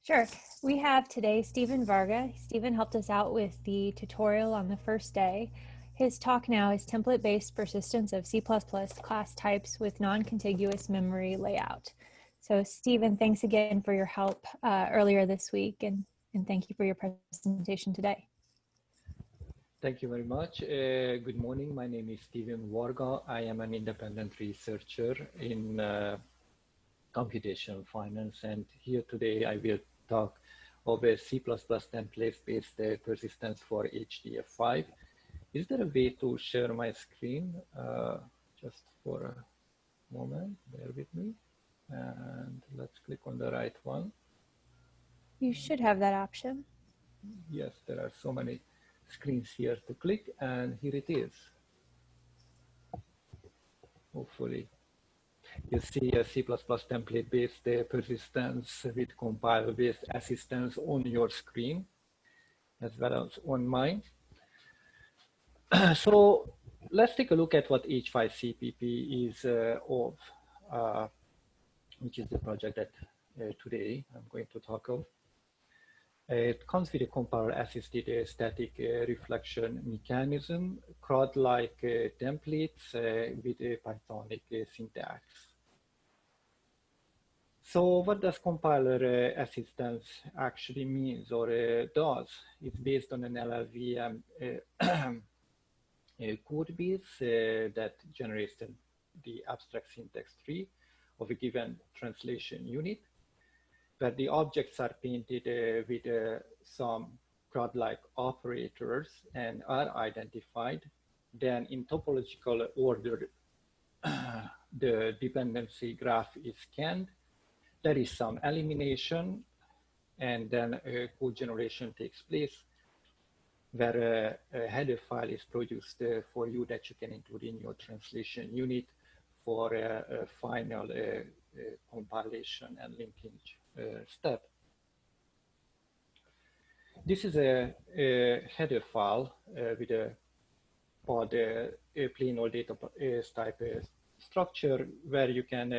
Sure. We have today Stephen Varga. Stephen helped us out with the tutorial on the first day. His talk now is template-based persistence of C++ class types with non-contiguous memory layout. So Stephen, thanks again for your help earlier this week, and thank you for your presentation today. Thank you very much. Good morning. My name is Stephen Varga. I am an independent researcher in computational finance, and here today I will talk of a C++ template-based persistence for HDF5. Is there a way to share my screen? Just for a moment, bear with me. And let's click on the right one. You should have that option. Yes, there are so many screens here to click, and here it is. Hopefully. You see a C++ template-based persistence with compile-based assistance on your screen, as well as on mine. So let's take a look at what H5CPP is of, which is the project that today I'm going to talk of. It comes with a compiler-assisted static reflection mechanism, CRUD-like templates with a Pythonic syntax. So what does compiler assistance actually means or does? It's based on an LLVM code base that generates the abstract syntax tree of a given translation unit, where the objects are painted with some CRUD-like operators and are identified. Then in topological order, the dependency graph is scanned. There is some elimination, and then code generation takes place, where a header file is produced for you that you can include in your translation unit for a final compilation and linkage step. This is a header file with a pod plain old data type structure, where you can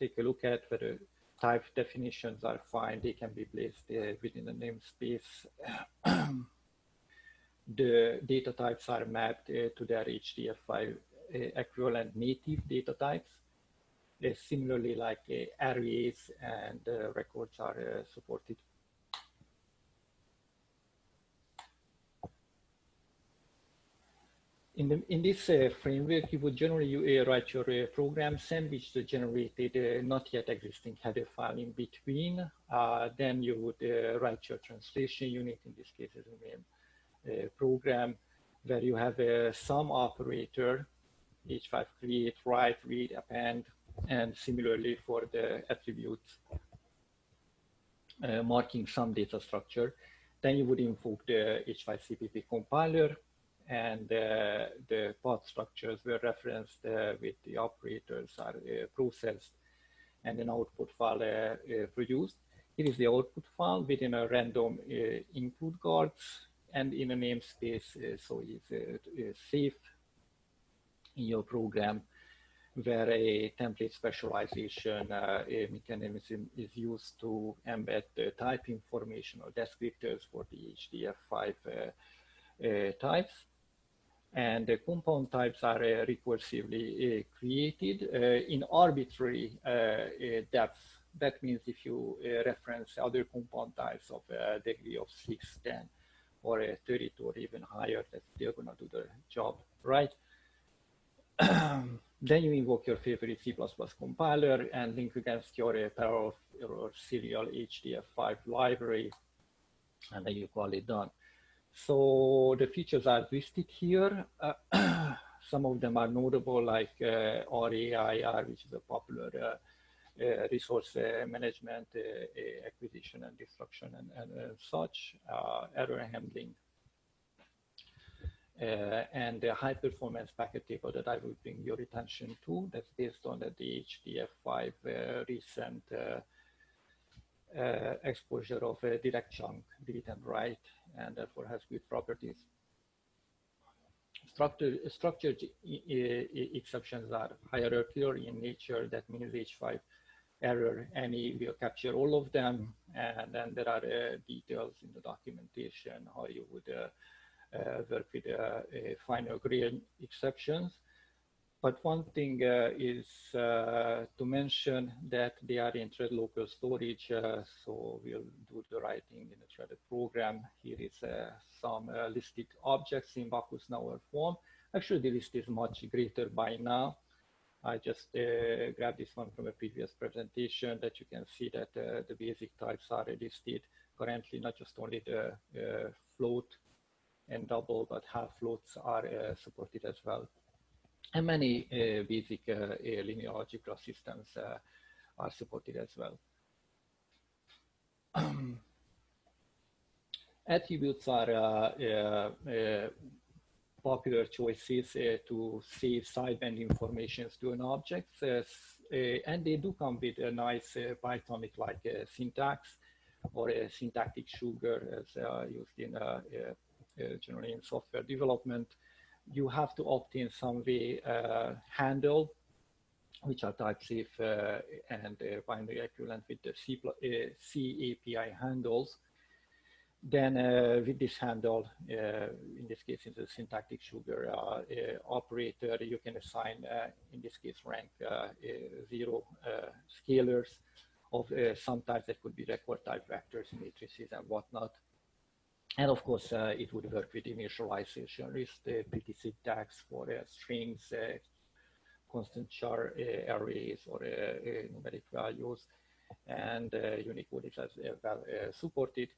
take a look at whether type definitions are fine. They can be placed within the namespace. The data types are mapped to their HDF5 equivalent native data types. Similarly, like arrays and records are supported. In this framework, you would generally write your program, sandwich the generated not yet existing header file in between. Then you would write your translation unit, in this case as a main program, where you have some operator, H5 create, write, read, append, and similarly for the attributes, marking some data structure. Then you would invoke the H5CPP compiler, and the path structures were referenced with the operators are processed, and an output file produced. It is the output file within a random input guards and in a namespace, so it's safe in your program, where a template specialization mechanism is used to embed the type information or descriptors for the HDF5 types. And the compound types are recursively created in arbitrary depth. That means if you reference other compound types of a degree of 6, 10, or 32, or even higher, that's still going to do the job, right? Then you invoke your favorite C++ compiler and link against your parallel or serial HDF5 library, and then you call it done. So the features are listed here. Some of them are notable, like RAIR, which is a popular resource management, acquisition and destruction and such, error handling, and the high performance packet table that I will bring your attention to. That's based on the HDF5 recent exposure of a direct chunk, read and write, and therefore has good properties. Structured exceptions are hierarchical in nature. That means H5 error, any will capture all of them. And then there are details in the documentation how you would work with final grain exceptions. But one thing is to mention that they are in thread local storage, so we'll do the writing in a threaded program. Here is some listed objects in Bacchus-Nauer form. Actually, the list is much greater by now. I just grabbed this one from a previous presentation that you can see that the basic types are listed currently, not just only the float and double, but half floats are supported as well. And many basic linear algebra systems are supported as well. Attributes are popular choices to save sideband informations to an object, and they do come with a nice Pythonic-like syntax or a syntactic sugar as used in generally in software development. You have to opt in some way handle, which are type safe and binary equivalent with the C API handles. Then with this handle, in this case, it's a syntactic sugar operator, you can assign, in this case, rank 0 scalars of some types that could be record type vectors, matrices, and whatnot. And of course, it would work with initialization, list, pretty syntax for strings, constant char arrays, or numeric values, and Unicode is as well supported.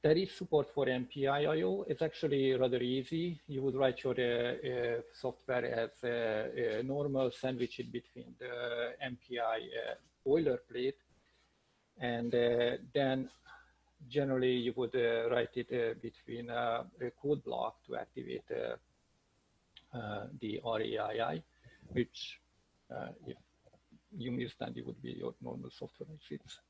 There is support for MPI/IO. It's actually rather easy. You would write your software as a normal, sandwich it between the MPI boilerplate, and then generally you would write it between a code block to activate the RAII, which if you missed, then it would be your normal software exits.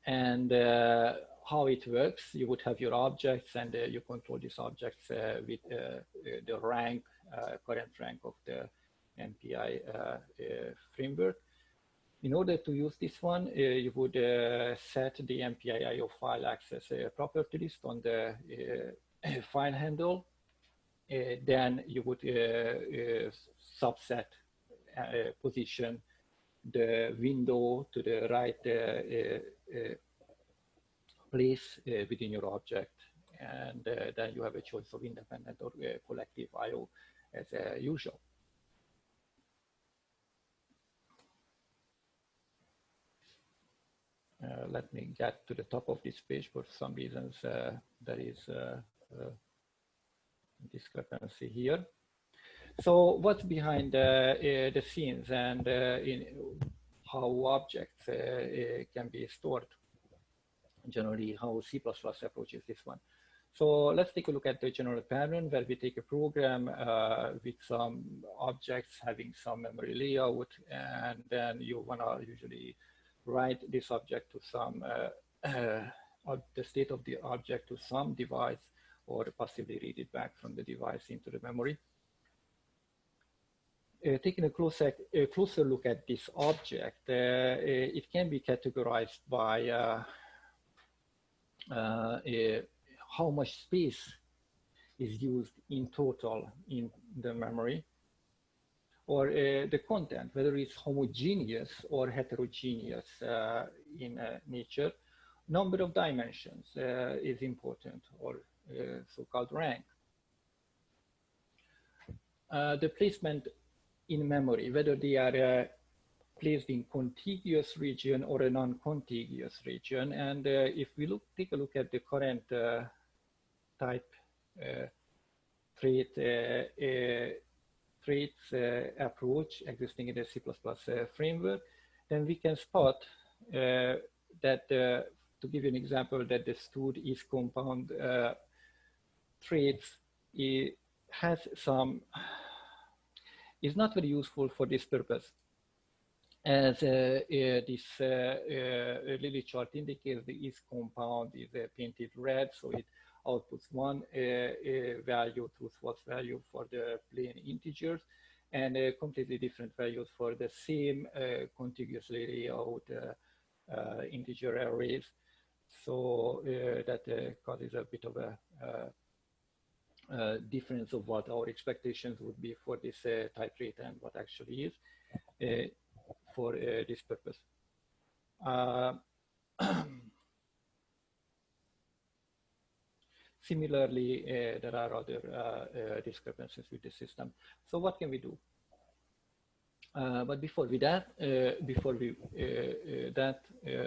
And how it works, you would have your objects, and you control these objects with the rank, current rank of the MPI framework. In order to use this one, you would set the MPI/IO file access property list on the file handle. Then you would subset position the window to the right place within your object, and then you have a choice of independent or collective I/O as usual. Let me get to the top of this page. For some reasons, there is a discrepancy here. So what's behind the scenes and in how objects can be stored? Generally, how C++ approaches this one. So let's take a look at the general pattern where we take a program with some objects having some memory layout, and then you want to usually write this object to some, the state of the object to some device, or possibly read it back from the device into the memory. Taking a closer look at this object, it can be categorized by how much space is used in total in the memory, or the content, whether it's homogeneous or heterogeneous in nature. Number of dimensions is important, or so-called rank. The placement in memory, whether they are placed in contiguous region or a non-contiguous region. And if we take a look at the current type traits approach existing in the C++ framework, then we can spot that, to give you an example, that the stored is compound traits has some, is not very useful for this purpose. As this lily chart indicates, the is compound is painted red, so it outputs one value, true false value for the plain integers, and completely different values for the same contiguously layout integer arrays. So that causes a bit of a difference of what our expectations would be for this type rate and what actually is for this purpose. Similarly, there are other discrepancies with the system. So what can we do? But before we that,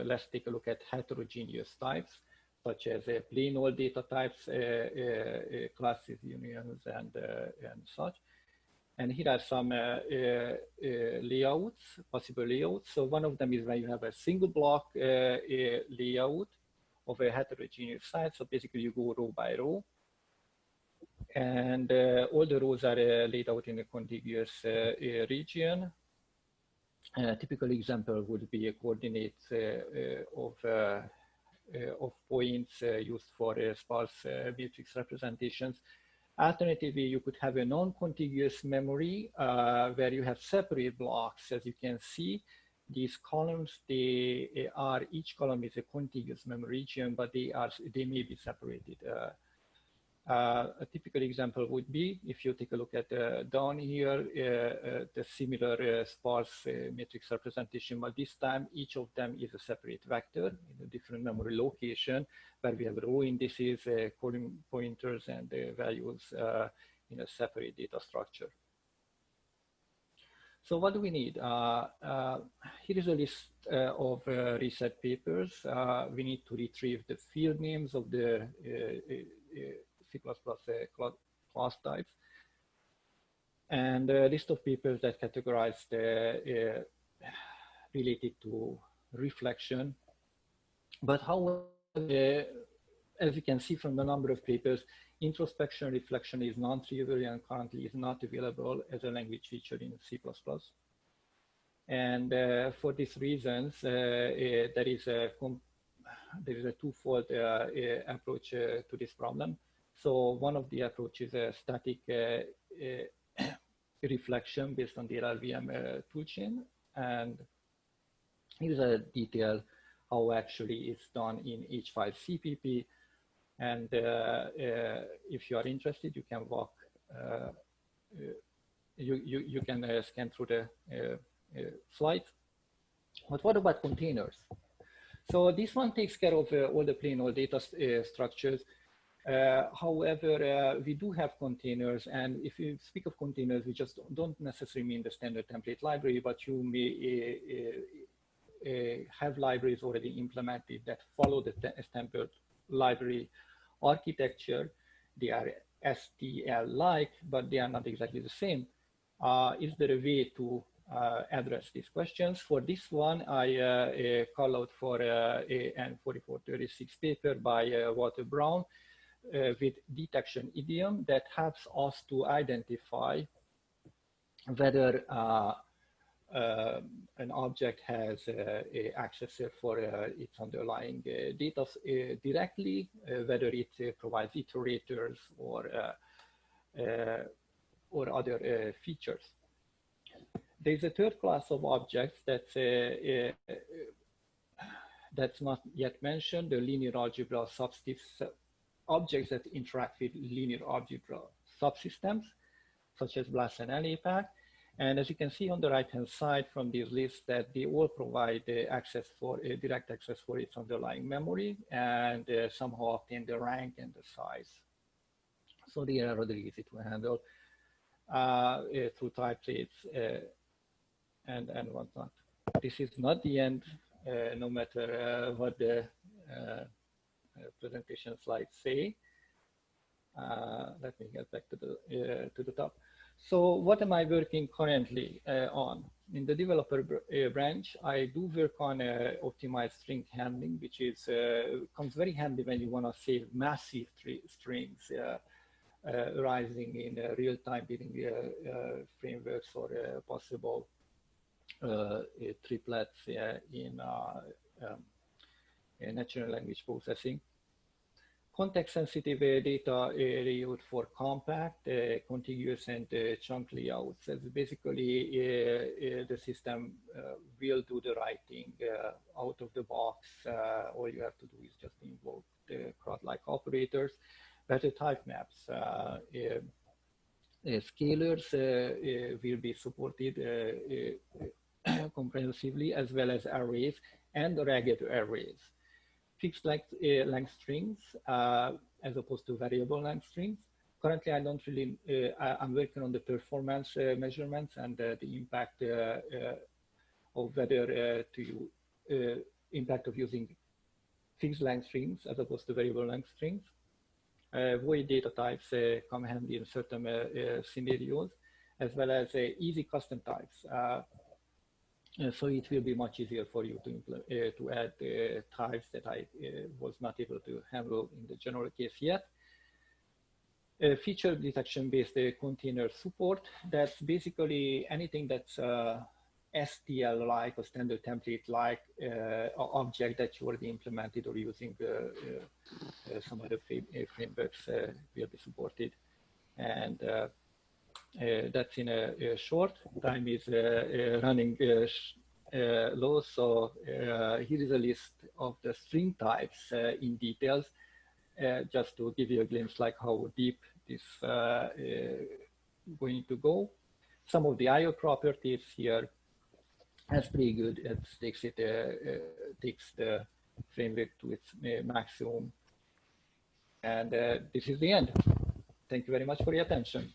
let's take a look at heterogeneous types, such as plain old data types, classes, unions, and such. And here are some layouts, possible layouts. So one of them is where you have a single block layout of a heterogeneous site. So basically you go row by row. And all the rows are laid out in a contiguous region. A typical example would be a coordinates of points used for sparse matrix representations. Alternatively, you could have a non-contiguous memory where you have separate blocks. As you can see, these columns, each column is a contiguous memory region, but they may be separated. A typical example would be, if you take a look at down here, the similar sparse matrix representation, but this time each of them is a separate vector in a different memory location, where we have row indices, column pointers, and values in a separate data structure. So what do we need? Here is a list of research papers. We need to retrieve the field names of the C++ class types, and a list of papers that categorized related to reflection. But however, as you can see from the number of papers, introspection reflection is non-trivial and currently is not available as a language feature in C++. And for these reasons, there is a twofold approach to this problem. So one of the approaches is a static reflection based on the LLVM toolchain. And here's a detail how actually it's done in H5CPP. And if you are interested, you can walk, you can scan through the slides. But what about containers? So this one takes care of all the plain old data structures. However, we do have containers, and if you speak of containers, we just don't necessarily mean the standard template library, but you may have libraries already implemented that follow the standard library architecture. They are STL-like, but they are not exactly the same. Is there a way to address these questions? For this one, I call out for an 4436 paper by Walter Brown with detection idiom that helps us to identify whether an object has access for its underlying data directly, whether it provides iterators or other features. There's a third class of objects that's not yet mentioned, the linear algebra objects that interact with linear algebra subsystems, such as BLAS and LAPACK. And as you can see on the right-hand side from these lists, that they all provide access for direct access for its underlying memory, and somehow obtain the rank and the size. So they are rather easy to handle through type traits and whatnot. This is not the end, no matter what the presentation slides say. Let me get back to the top. So what am I working currently on? In the developer branch, I do work on optimized string handling, which is comes very handy when you want to save massive strings arising in real-time building frameworks or possible triplets in natural language processing. Context-sensitive data layout for compact, contiguous, and chunk layouts. As basically, the system will do the writing out of the box. All you have to do is just invoke the CRUD-like operators. Better type maps. Scalars will be supported comprehensively, as well as arrays and ragged arrays. Fixed length strings as opposed to variable length strings. Currently, I don't really, I'm working on the performance measurements and the impact of whether impact of using fixed length strings as opposed to variable length strings. Void data types come handy in certain scenarios, as well as easy custom types. So it will be much easier for you to add types that I was not able to handle in the general case yet. Feature detection-based container support. That's basically anything that's STL-like or standard template-like object that you already implemented or using some other frameworks will be supported. And that's in a short. Time is running low, so here is a list of the string types in details, just to give you a glimpse like how deep this going to go. Some of the IO properties here, that's pretty good. It takes the framework to its maximum. And this is the end. Thank you very much for your attention.